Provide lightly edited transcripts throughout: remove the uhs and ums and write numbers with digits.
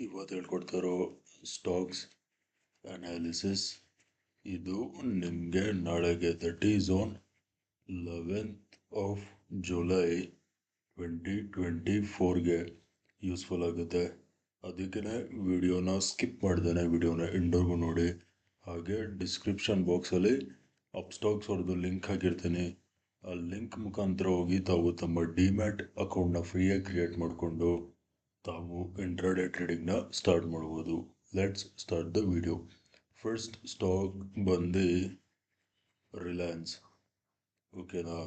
ಇವತ್ತು ಹೇಳ್ಕೊಡ್ತಾರೋ stocks analysis ಇದು ನಿಮಗೆ ನಾಳೆಗೆ that is on 11th of July 2024ಗೆ ಯೂಸ್ಫುಲ್ ಆಗುತ್ತೆ. ಅದಕ್ಕೆ ವಿಡಿಯೋನ ಸ್ಕಿಪ್ ಮಾಡ್ದೇನೆ ವಿಡಿಯೋನ ಎಂಡ್ವರೆಗೂ ನೋಡಿ. ಹಾಗೆ ಡಿಸ್ಕ್ರಿಪ್ಷನ್ ಬಾಕ್ಸಲ್ಲಿ ಅಪ್ಸ್ಟಾಕ್ಸ್ ಅವ್ರದ್ದು ಲಿಂಕ್ ಹಾಕಿರ್ತೀನಿ. ಆ ಲಿಂಕ್ ಮುಖಾಂತರ ಹೋಗಿ ತಾವು ತಮ್ಮ ಡಿಮ್ಯಾಟ್ ಅಕೌಂಟ್ನ ಫ್ರೀಯಾಗಿ ಕ್ರಿಯೇಟ್ ಮಾಡಿಕೊಂಡು ತಾವು ಇಂಟ್ರಾಡೇ ಟ್ರೇಡಿಂಗ್ನ ಸ್ಟಾರ್ಟ್ ಮಾಡ್ಬೋದು. Let's start the video. First stock ಬಂದು ರಿಲಯನ್ಸ್. ಓಕೆನಾ?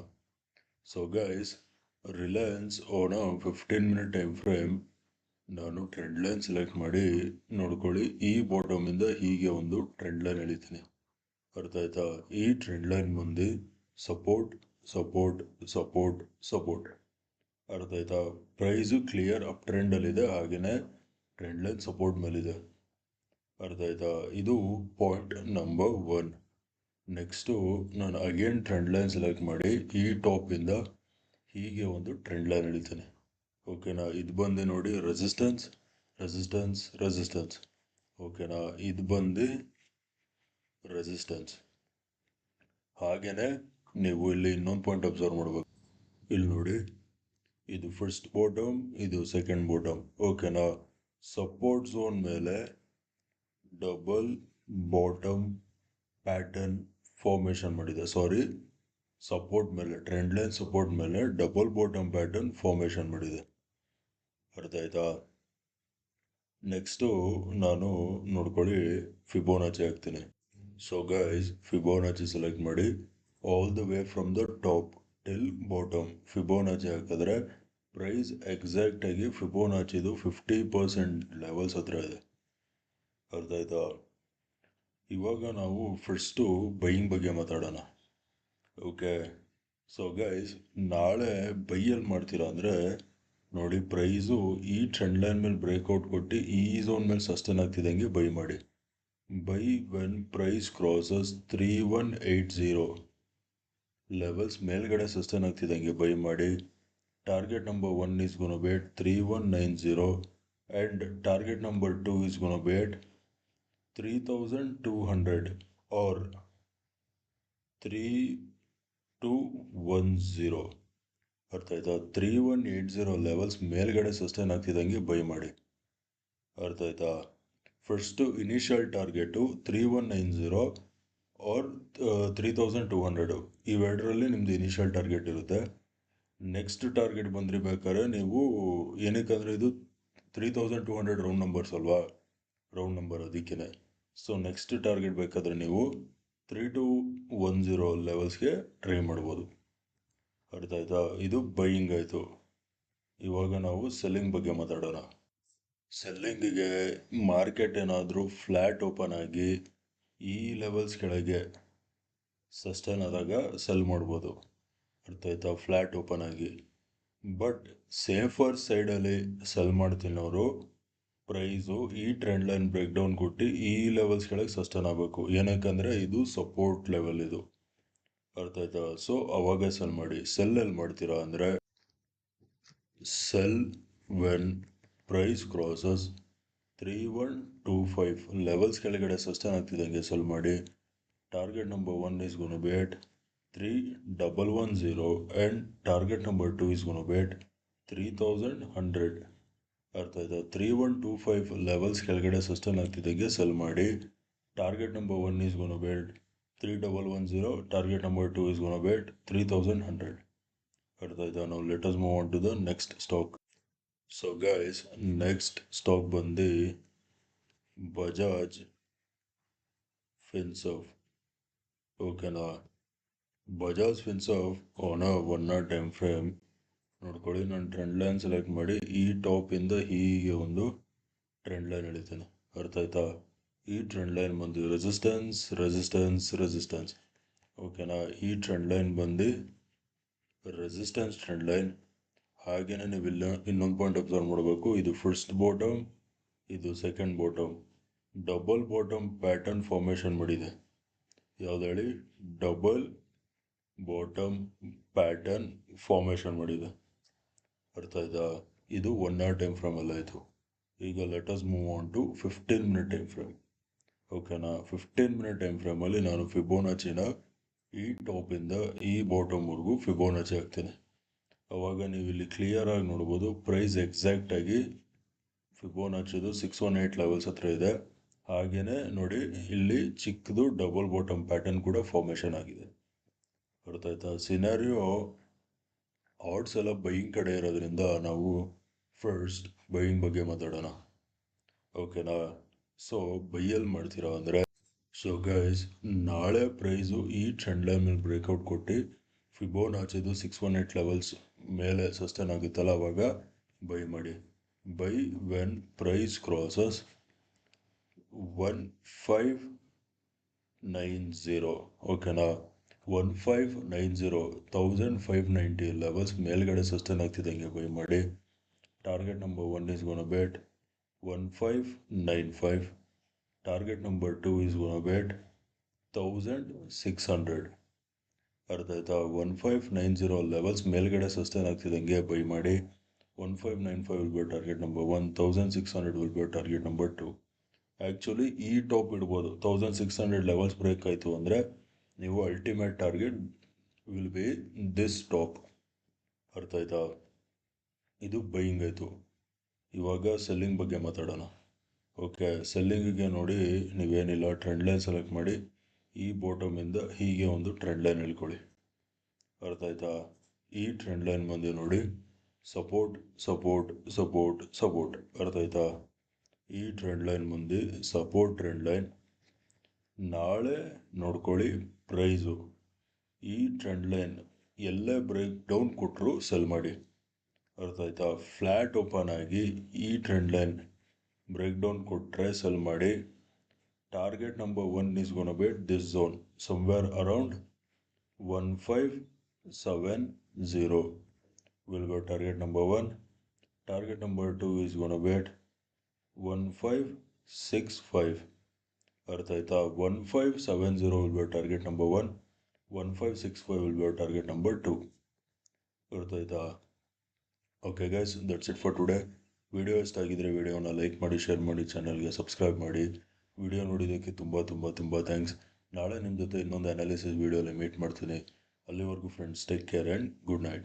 So guys, Reliance on 15 minute time frame ನಾನು ಟ್ರೆಂಡ್ ಲೈನ್ ಸೆಲೆಕ್ಟ್ ಮಾಡಿ ನೋಡ್ಕೊಳ್ಳಿ. ಈ ಬಾಟಮಿಂದ ಹೀಗೆ ಒಂದು ಟ್ರೆಂಡ್ ಲೈನ್ ಎಳಿತೀನಿ. ಅರ್ಥ ಆಯ್ತಾ? ಈ ಟ್ರೆಂಡ್ ಲೈನ್ ಮುಂದೆ ಸಪೋರ್ಟ್ ಸಪೋರ್ಟ್ ಸಪೋರ್ಟ್ ಸಪೋರ್ಟ್. ಅರ್ಥ ಆಯ್ತಾ? ಪ್ರೈಸು ಕ್ಲಿಯರ್ ಅಪ್ ಟ್ರೆಂಡಲ್ಲಿದೆ, ಹಾಗೆಯೇ ಟ್ರೆಂಡ್ ಲೈನ್ ಸಪೋರ್ಟ್ ಮೇಲಿದೆ. ಅರ್ಥ ಆಯ್ತಾ? ಇದು ಪಾಯಿಂಟ್ ನಂಬರ್ 1. ನೆಕ್ಸ್ಟು ನಾನು ಅಗೇನ್ ಟ್ರೆಂಡ್ ಲೈನ್ ಸೆಲೆಕ್ಟ್ ಮಾಡಿ ಈ ಟಾಪಿಂದ ಹೀಗೆ ಒಂದು ಟ್ರೆಂಡ್ ಲೈನ್ ಎಳಿತೀನಿ. ಓಕೆನಾ? ಇದು ಬಂದು ನೋಡಿ ರೆಸಿಸ್ಟೆನ್ಸ್ ರೆಸಿಸ್ಟೆನ್ಸ್ ರೆಸಿಸ್ಟೆನ್ಸ್. ಓಕೆನಾ? ಇದು ಬಂದು ರೆಸಿಸ್ಟೆನ್ಸ್. ಹಾಗೆಯೇ ನೀವು ಇಲ್ಲಿ ಇನ್ನೊಂದು ಪಾಯಿಂಟ್ ಅಬ್ಸರ್ವ್ ಮಾಡಬೇಕು. ಇಲ್ಲಿ ನೋಡಿ, ಇದು ಫಸ್ಟ್ ಬಾಟಮ್, ಇದು ಸೆಕೆಂಡ್ ಬಾಟಮ್. ಓಕೆನಾ? ಸಪೋರ್ಟ್ ಝೋನ್ ಮೇಲೆ ಡಬಲ್ ಬಾಟಮ್ ಪ್ಯಾಟರ್ನ್ ಫಾರ್ಮೇಷನ್ ಮಾಡಿದೆ. ಸಪೋರ್ಟ್ ಮೇಲೆ, ಟ್ರೆಂಡ್ ಲೈನ್ ಸಪೋರ್ಟ್ ಮೇಲೆ ಡಬಲ್ ಬಾಟಮ್ ಪ್ಯಾಟರ್ನ್ ಫಾರ್ಮೇಷನ್ ಮಾಡಿದೆ. ಅರ್ಥ ಆಯ್ತಾ? ನೆಕ್ಸ್ಟು ನಾನು ನೋಡ್ಕೊಳ್ಳಿ ಫಿಬೋನಾಚಿ ಹಾಕ್ತೀನಿ. ಸೊ ಗೈಸ್, ಫಿಬೋನಾಚಿ ಸೆಲೆಕ್ಟ್ ಮಾಡಿ all the way from the top till bottom Fibonacci ಹಾಕಿದ್ರೆ ಪ್ರೈಸ್ ಎಕ್ಸಾಕ್ಟಾಗಿ ಫಿಬೋನಾಚಿದು 50% ಲೆವೆಲ್ಸ್ ಹತ್ರ ಇದೆ. ಅರ್ಥ ಆಯ್ತಾ? ಇವಾಗ ನಾವು ಫಸ್ಟು ಬೈಯಿಂಗ್ ಬಗ್ಗೆ ಮಾತಾಡೋಣ. ಓಕೆ? ಸೊ ಗೈಸ್, ನಾಳೆ ಬೈಯಲ್ಲಿ ಮಾಡ್ತೀರಾ ಅಂದರೆ ನೋಡಿ, ಪ್ರೈಸು ಈ ಟ್ರೆಂಡ್ ಲೈನ್ ಮೇಲೆ ಬ್ರೇಕ್ಔಟ್ ಕೊಟ್ಟು ಈ ಝೋನ್ ಮೇಲೆ ಸಸ್ಟೇನ್ ಆಗ್ತಿದ್ದಂಗೆ ಬೈ ಮಾಡಿ. Buy when price crosses 3180 levels ಮೇಲ್ಗಡೆ ಸಸ್ಟೇನ್ ಆಗ್ತಿದ್ದಂಗೆ ಬೈ ಮಾಡಿ. Target number 1 is going to be at 3190 and target number 2 is going to be at 3200 or 3210. ಅರ್ಥ ಆಯ್ತಾ? 3180 ಲೆವೆಲ್ಸ್ ಮೇಲ್ಗಡೆ ಸಸ್ಟೇನ್ ಆಗ್ತಿದ್ದಂಗೆ ಬೈ ಮಾಡಿ. ಅರ್ಥ ಆಯ್ತಾ? First initial target 3190 or 3200. ಇವೆರಡರಲ್ಲಿ ನಿಮ್ಮದು ಇನಿಷಿಯಲ್ ಟಾರ್ಗೆಟ್ ಇರುತ್ತೆ. ನೆಕ್ಸ್ಟ್ ಟಾರ್ಗೆಟ್ ಬಂದಿರಬೇಕಾದ್ರೆ ನೀವು ಏನಕ್ಕಂದರೆ ಇದು 3200 ರೌಂಡ್ ನಂಬರ್ಸ್ ಅಲ್ವಾ, ರೌಂಡ್ ನಂಬರ್ ಅದಕ್ಕೇ. ಸೊ ನೆಕ್ಸ್ಟ್ ಟಾರ್ಗೆಟ್ ಬೇಕಾದರೆ ನೀವು 3210 ಲೆವೆಲ್ಸ್ಗೆ ಟ್ರೈ ಮಾಡ್ಬೋದು. ಅರ್ಥ ಆಯ್ತಾ? ಇದು ಬೈಯಿಂಗ್ ಆಯಿತು. ಇವಾಗ ನಾವು ಸೆಲ್ಲಿಂಗ್ ಬಗ್ಗೆ ಮಾತಾಡೋಣ. ಸೆಲ್ಲಿಂಗಿಗೆ ಮಾರ್ಕೆಟ್ ಏನಾದರೂ ಫ್ಲ್ಯಾಟ್ ಓಪನ್ ಆಗಿ ಈ ಲೆವೆಲ್ಸ್ ಕೆಳಗೆ ಸಸ್ಟೇನ್ ಆದಾಗ ಸೆಲ್ ಮಾಡ್ಬೋದು. ಅರ್ಥ ಆಯ್ತಾ? ಫ್ಲ್ಯಾಟ್ ಓಪನ್ ಆಗಿ. ಬಟ್ ಸೇಫರ್ ಸೈಡಲ್ಲಿ ಸೆಲ್ ಮಾಡ್ತಿನವರು ಪ್ರೈಸು ಈ ಟ್ರೆಂಡ್ ಲೈನ್ ಬ್ರೇಕ್ ಡೌನ್ ಕೊಟ್ಟು ಈ ಲೆವೆಲ್ಸ್ ಕೆಳಗೆ ಸಸ್ಟೇನ್ ಆಗಬೇಕು. ಏನಕ್ಕಂದರೆ ಇದು ಸಪೋರ್ಟ್ ಲೆವೆಲ್ ಇದು. ಅರ್ಥ ಆಯ್ತಾ? ಸೊ ಅವಾಗ ಸೆಲ್ ಮಾಡಿ. ಸೆಲ್ ಎಲ್ಲಿ ಮಾಡ್ತೀರಾ ಅಂದರೆ sell when price crosses 3125 levels ಕೆಳಗಡೆ ಸಸ್ಟೇನ್ ಆಗ್ತಿದ್ದಂಗೆ ಸೆಲ್ ಮಾಡಿ. Target number 1 is going to be at 3110 and target number 2 is going to be at 3100. ಅರ್ಥ ಆಯ್ತಾ? 3125 ಲೆವೆಲ್ಸ್ ಕೆಳಗಡೆ ಸಸ್ಟೇನ್ ಆಗ್ತಿದ್ದಂಗೆ ಸೆಲ್ ಮಾಡಿ. Target number 1 is going to be at 3110, target number 2 is going to be at 3100. ಅರ್ಥ ಆಯ್ತಾ? ನಾವು let us move on to the next stock. So guys, next stock ಬಂದು ಬಜಾಜ್ ಫಿನ್ಸರ್ವ್. ಓಕೆನಾ? Bajaj Finserv on 1 hour time frame ನೋಡ್ಕೊಳ್ಳಿ. ನಾನು trend line select ಮಾಡಿ ಈ ಟಾಪಿಂದ ಹೀಗೆ ಒಂದು ಟ್ರೆಂಡ್ ಲೈನ್ ಎಳಿತೀನಿ. ಅರ್ಥ ಆಯ್ತಾ? ಈ ಟ್ರೆಂಡ್ ಲೈನ್ ಬಂದು ರೆಸಿಸ್ಟೆನ್ಸ್ ರೆಸಿಸ್ಟೆನ್ಸ್ ರೆಸಿಸ್ಟೆನ್ಸ್. ಓಕೆನಾ? ಈ ಟ್ರೆಂಡ್ ಲೈನ್ ಬಂದು ರೆಸಿಸ್ಟೆನ್ಸ್ ಟ್ರೆಂಡ್ ಲೈನ್. ಹಾಗೆಯೇ ನೀವು ಇಲ್ಲ ಇನ್ನೊಂದು ಪಾಯಿಂಟ್ ಅಬ್ಸರ್ವ್ ಮಾಡಬೇಕು. ಇದು ಫಸ್ಟ್ ಬಾಟಮ್, ಇದು second bottom. Double bottom pattern formation ಮಾಡಿದೆ. ಯಾವ್ದು ಹೇಳಿ? ಡಬಲ್ ಬಾಟಮ್ ಪ್ಯಾಟರ್ನ್ ಫಾರ್ಮೇಷನ್ ಮಾಡಿದೆ. ಅರ್ಥ ಆಯ್ತಾ? ಇದು 1 hour ಟೈಮ್ ಫ್ರೇಮಲ್ಲಿ ಆಯಿತು. ಈಗ let us move on to 15 minute time frame. ಓಕೆನಾ, 15 ಮಿನಿಟ್ ಟೈಮ್ ಫ್ರೇಮಲ್ಲಿ ನಾನು ಫಿಬೋನಾಚಿನ ಈ ಟಾಪಿಂದ ಈ ಬಾಟಮ್ವರೆಗೂ ಫಿಬೋನಾಚಿ ಹಾಕ್ತೀನಿ. ಅವಾಗ ನೀವು ಇಲ್ಲಿ ಕ್ಲಿಯರ್ ಆಗಿ ನೋಡ್ಬೋದು ಪ್ರೈಸ್ ಎಕ್ಸಾಕ್ಟಾಗಿ ಫಿಬೋನಾಚಿದು 618 ಲೆವೆಲ್ಸ್ ಹತ್ರ ಇದೆ. ಹಾಗೆಯೇ ನೋಡಿ ಇಲ್ಲಿ ಚಿಕ್ಕದು ಡಬಲ್ ಬಾಟಮ್ ಪ್ಯಾಟರ್ನ್ ಕೂಡ ಫಾರ್ಮೇಷನ್ ಆಗಿದೆ. ಅರ್ಥ ಆಯ್ತಾ? ಸಿನಾರಿಯೋ ಆಡ್ಸ್ ಎಲ್ಲ ಬೈಯಿಂಗ್ ಕಡೆ ಇರೋದ್ರಿಂದ ನಾವು ಫಸ್ಟ್ ಬೈಯಿಂಗ್ ಬಗ್ಗೆ ಮಾತಾಡೋಣ. ಓಕೆನಾ, ಸೊ ಬೈಯಲ್ಲಿ ಮಾಡ್ತೀರಾ ಅಂದರೆ, ಸೊ ಗೈಸ್ ನಾಳೆ ಪ್ರೈಸು ಈ ಟ್ರೆಂಡ್ ಲೈನ್ ಮೇಲೆ ಬ್ರೇಕ್ಔಟ್ ಕೊಟ್ಟು ಫಿಬೋನಾಚಿದು 618 ಲೆವೆಲ್ಸ್ ಮೇಲೆ ಸಸ್ಟೈನ್ ಆಗುತ್ತಲ್ಲ ಅವಾಗ ಬೈ ಮಾಡಿ. Buy when price crosses 1590. ಓಕೆನಾ, 1590 1590 ಲೆವೆಲ್ಸ್ ಮೇಲ್ಗಡೆ ಸಸ್ಟೈನ್ ಆಗ್ತಿದ್ದಂಗೆ ಬೈ ಮಾಡಿ. Target number 1 is gonna bet 1595. ಟಾರ್ಗೆಟ್ ನಂಬರ್ 2 is gonna bet 1600. ಅರ್ಥ ಆಯ್ತಾ? 1590 ಲೆವೆಲ್ಸ್ ಮೇಲ್ಗಡೆ ಸಸ್ಟೈನ್ ಆಗ್ತಿದ್ದಂಗೆ ಬೈ ಮಾಡಿ. 1595 will be target number 1, 1600 will be target number 2. Actually ಈ ಟಾಪ್ ಇಡ್ಬೋದು. 1600 ಲೆವೆಲ್ಸ್ ಬ್ರೇಕ್ ಆಯಿತು ಅಂದರೆ ನೀವು ultimate target will be this top. ಅರ್ಥ ಆಯ್ತಾ? ಇದು ಬೈಯಿಂಗ್ ಆಯಿತು. ಇವಾಗ ಸೆಲ್ಲಿಂಗ್ ಬಗ್ಗೆ ಮಾತಾಡೋಣ. ಓಕೆ, ಸೆಲ್ಲಿಂಗಿಗೆ ನೋಡಿ ನೀವೇನಿಲ್ಲ, ಟ್ರೆಂಡ್ ಲೈನ್ ಸೆಲೆಕ್ಟ್ ಮಾಡಿ ಈ ಬಾಟಮಿಂದ ಹೀಗೆ ಒಂದು ಟ್ರೆಂಡ್ ಲೈನ್ ಹೇಳ್ಕೊಳ್ಳಿ. ಅರ್ಥ ಆಯ್ತಾ? ಈ ಟ್ರೆಂಡ್ ಲೈನ್ ಬಂದು ನೋಡಿ ಸಪೋರ್ಟ್ ಸಪೋರ್ಟ್ ಸಪೋರ್ಟ್ ಸಪೋರ್ಟ್. ಅರ್ಥ ಆಯ್ತಾ? ಈ ಟ್ರೆಂಡ್ ಲೈನ್ ಮುಂದೆ ಸಪೋರ್ಟ್ ಟ್ರೆಂಡ್ ಲೈನ್. ನಾಳೆ ನೋಡ್ಕೊಳ್ಳಿ ಪ್ರೈಸು ಈ ಟ್ರೆಂಡ್ ಲೈನ್ ಎಲ್ಲೇ ಬ್ರೇಕ್ ಡೌನ್ ಕೊಟ್ಟರು ಸೆಲ್ ಮಾಡಿ. ಅರ್ಥ ಆಯ್ತಾ? ಫ್ಲ್ಯಾಟ್ ಓಪನ್ ಆಗಿ ಈ ಟ್ರೆಂಡ್ ಲೈನ್ ಬ್ರೇಕ್ ಡೌನ್ ಕೊಟ್ಟರೆ ಸೆಲ್ ಮಾಡಿ. Target number 1 is gonna be this zone somewhere around 1570 will be target number 1. Target number 2 is gonna be 1565. ಅರ್ಥ ಆಯ್ತಾ? 1570 will be target number 1, 1565 will be target number 2. ಅರ್ಥ ಆಯ್ತಾ? Okay guys, that's it for today. Video ಇಷ್ಟ ಆಗಿದ್ರೆ ವಿಡಿಯೋನ like ಮಾಡಿ, share ಮಾಡಿ, ಚಾನಲ್ಗೆ ಸಬ್ಸ್ಕ್ರೈಬ್ ಮಾಡಿ. ವಿಡಿಯೋ ನೋಡಿದ್ದಕ್ಕೆ ತುಂಬ ತುಂಬ ತುಂಬ ಥ್ಯಾಂಕ್ಸ್. ನಾಳೆ ನಿಮ್ಮ ಜೊತೆ ಇನ್ನೊಂದು ಅನಾಲಿಸಿಸ್ ವಿಡಿಯೋಲಿ ಮೀಟ್ ಮಾಡ್ತೀನಿ. ಅಲ್ಲಿವರೆಗೂ friends, take care and good night.